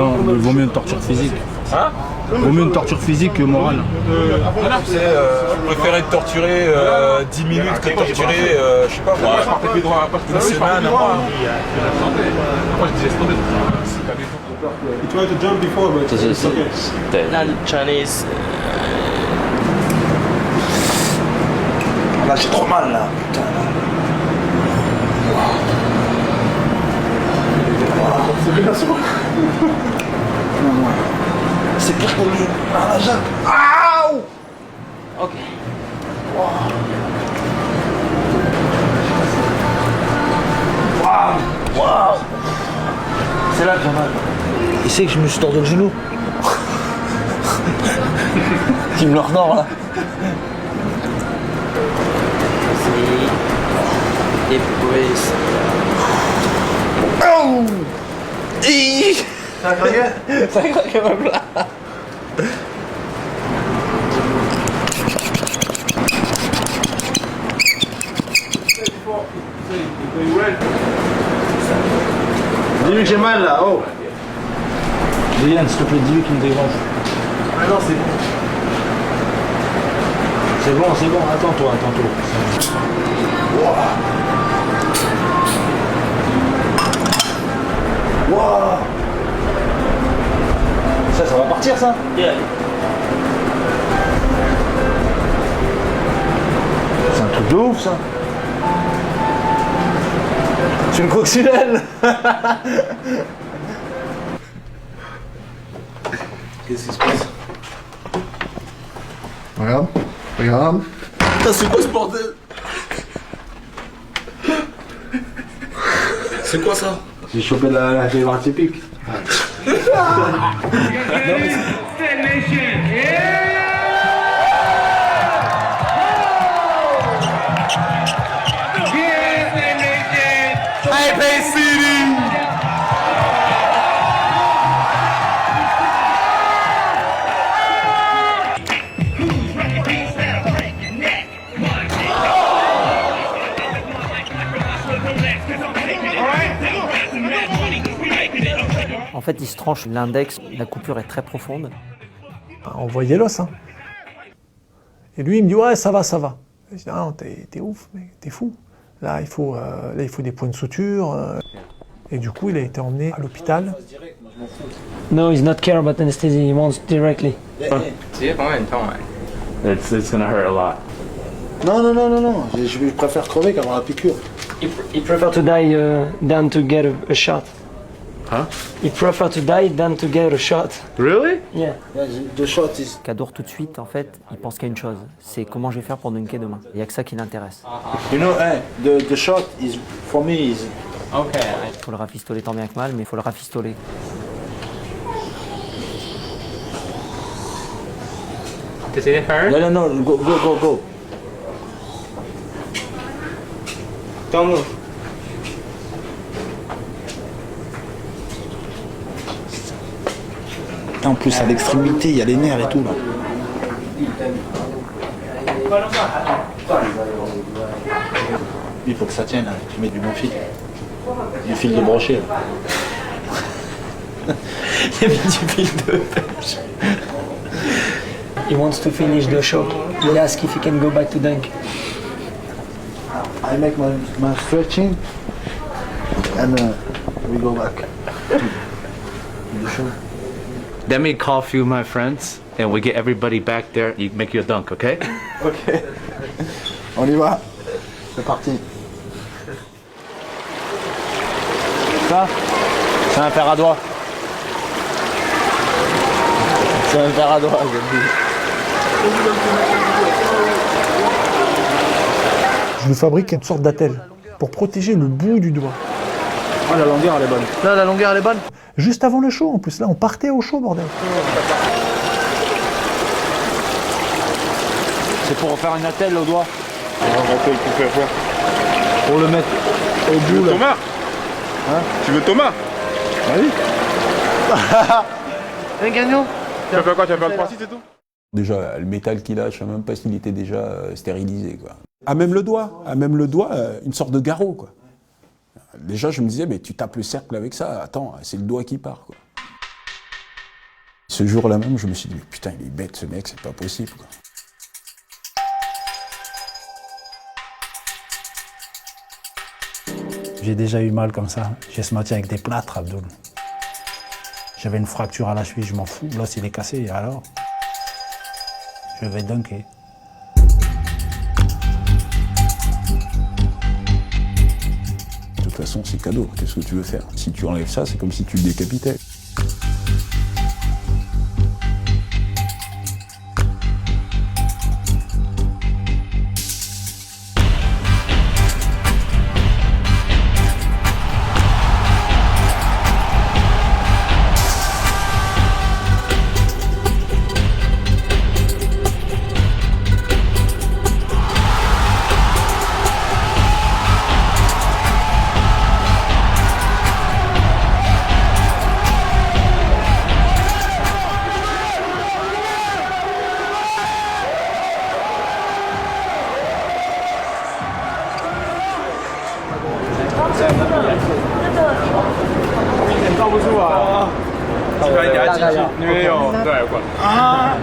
Non, il vaut mieux une torture physique. Hein? Il vaut mieux une torture physique que morale. Je préfère être torturé 10 minutes que torturé, je sais pas moi, une semaine, un mois. You tried to jump before, but it's okay. Not Chinese. Là, j'ai trop mal, là. Putain, là. C'est bien sûr. C'est pire que lui. Ah, la Jacques. Aouh! Ok. Waouh! C'est là que j'ai mal. Il sait que je me suis tordu le genou. Il me l'honore là. C'est des bruits. Oh! Ça a craqué? Ça a craqué même là. Dis-lui que j'ai mal là, oh! Liliane, s'il te plaît, dis-lui qu'il me dérange. Ah non, c'est bon. C'est bon, attends-toi, attends-toi. Wow. Ça va partir ça? Yeah. C'est un truc de ouf ça. C'est une coccinelle. Qu'est-ce qui se passe? Regarde, regarde. Putain, c'est quoi ce bordel? C'est quoi ça? J'ai chopé la fièvre atypique. En fait, il se tranche l'index, la coupure est très profonde. On voyait l'os. Hein. Et lui, il me dit, ouais, ça va, ça va. Je dis, ah non, t'es ouf, mec, t'es fou. Là, il faut des points de suture. Et du coup, il a été emmené à l'hôpital. No, he's not care about anesthesia, he wants directly. It's gonna hurt a lot. Non. Je préfère crever qu'avoir la piqûre. He prefer to die than to get a shot. Huh? He prefer to die than to get a shot. Really? Yeah. The shot is... Kaddour, tout de suite, en fait, il pense qu'à une chose, c'est comment je vais faire pour dunker demain. Il n'y a que ça qui l'intéresse. You know, the shot is, for me, is... Il faut le rafistoler tant bien que mal, mais il faut le rafistoler. Does it hurt? No, go. Don't move. En plus, à l'extrémité, il y a les nerfs et tout, là. Il faut que ça tienne, là. Tu mets du bon fil. Du fil de brochet, là. Il y avait du fil de pêche. He wants to finish the show. We'll ask if he can go back to dunk. I make my stretching and we go back. The show. Let me call a few of my friends and we get everybody back there. You make your dunk, okay? Ok. On y va. C'est parti. Ça, c'est un fer à doigt. C'est un fer à doigt, je le dis. Je lui fabrique une sorte d'attelle pour protéger le bout du doigt. Ah, la longueur, elle est bonne. Là, la longueur, elle est bonne. Juste avant le show, en plus, là, on partait au show, bordel. C'est pour faire une attelle au doigt. Pour le mettre au bout, là. Thomas? Hein? Tu veux Thomas? Vas-y. Un gagnant. Tu vas faire quoi? Tu vas faire le 3-6 et tout? Déjà, le métal qu'il a, je ne sais même pas s'il était déjà stérilisé, quoi. À même le doigt, une sorte de garrot, quoi. Déjà, je me disais, mais tu tapes le cercle avec ça, attends, c'est le doigt qui part, quoi. ce jour-là même, je me suis dit, mais putain, il est bête ce mec, c'est pas possible, quoi. J'ai déjà eu mal comme ça. J'ai ce matin avec des plâtres, Abdul. J'avais une fracture à la cheville, je m'en fous. L'os, il est cassé, alors je vais dunker. De toute façon, c'est cadeau. Qu'est-ce que tu veux faire? Si tu enlèves ça, c'est comme si tu le décapitais.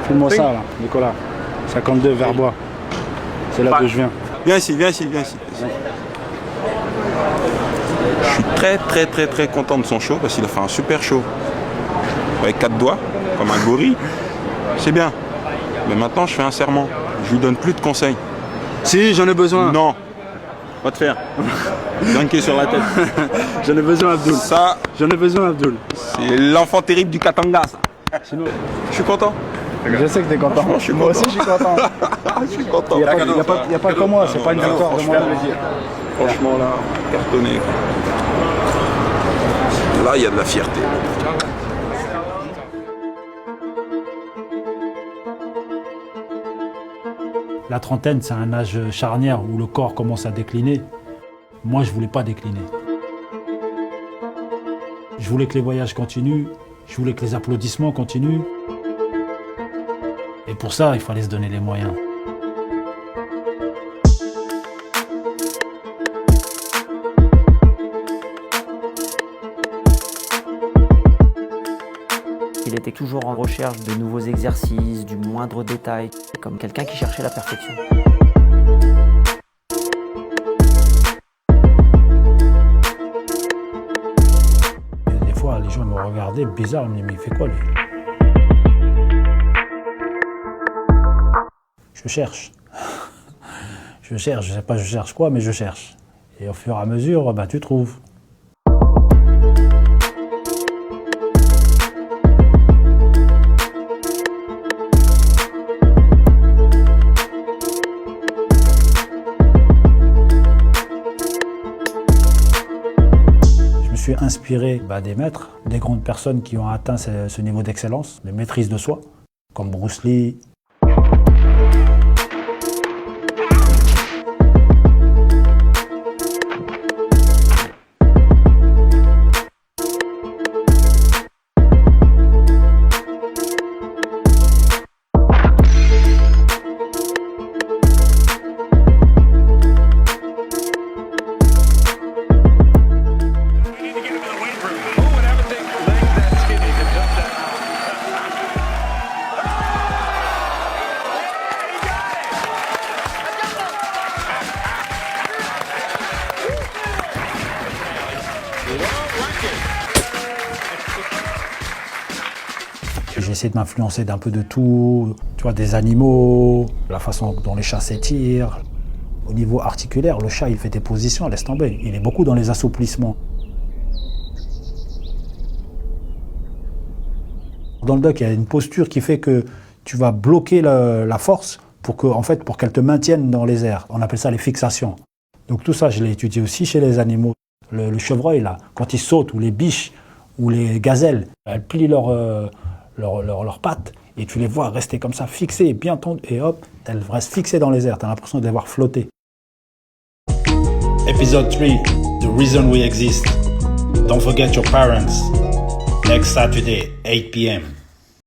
File-moi ça, là, Nicolas. 52 Verbois. C'est là que je viens. Viens ici, viens ici, viens ici. Je suis très content de son show parce qu'il a fait un super show. Avec 4 doigts, comme un gorille. C'est bien. Mais maintenant, je fais un serment. Je lui donne plus de conseils. Si, j'en ai besoin. Non. Va te faire. Dunker sur la tête. J'en ai besoin, Abdul. Ça, J'en ai besoin, Abdul. c'est l'enfant terrible du Katanga, ça. Sinon, Je suis content. je sais que t'es content. Franchement, je suis Moi content. aussi, je suis content. Je suis content. Il n'y a pas que moi, c'est pas une victoire de moi. Franchement, là, cartonné. Là, il y a de la fierté. La trentaine, c'est un âge charnière où le corps commence à décliner. Moi, je voulais pas décliner. Je voulais que les voyages continuent, je voulais que les applaudissements continuent. Et pour ça, il fallait se donner les moyens. Il était toujours en recherche de nouveaux exercices, du moindre détail, comme quelqu'un qui cherchait la perfection. Des fois, les gens me regardaient bizarre, ils me disaient, mais il fait quoi lui? Je cherche. Je sais pas je cherche quoi, mais je cherche. Et au fur et à mesure, ben, tu trouves. Je me suis inspiré des maîtres, des grandes personnes qui ont atteint ce niveau d'excellence, de maîtrise de soi, comme Bruce Lee. J'ai essayé de m'influencer d'un peu de tout, tu vois, des animaux, la façon dont les chats s'étirent. Au niveau articulaire, le chat, il fait des positions, laisse tomber. Il est beaucoup dans les assouplissements. Dans le duck, il y a une posture qui fait que tu vas bloquer la force pour qu'elle te maintienne dans les airs. On appelle ça les fixations. Donc tout ça, je l'ai étudié aussi chez les animaux. Le chevreuil, là, quand il saute, ou les biches, ou les gazelles, elles plient leurs pattes et tu les vois rester comme ça, fixées, bien tendues, et hop, elles restent fixées dans les airs. Tu as l'impression de les voir flotter. Episode 3, The Reason We Exist. Don't forget your parents. Next Saturday, 8 p.m.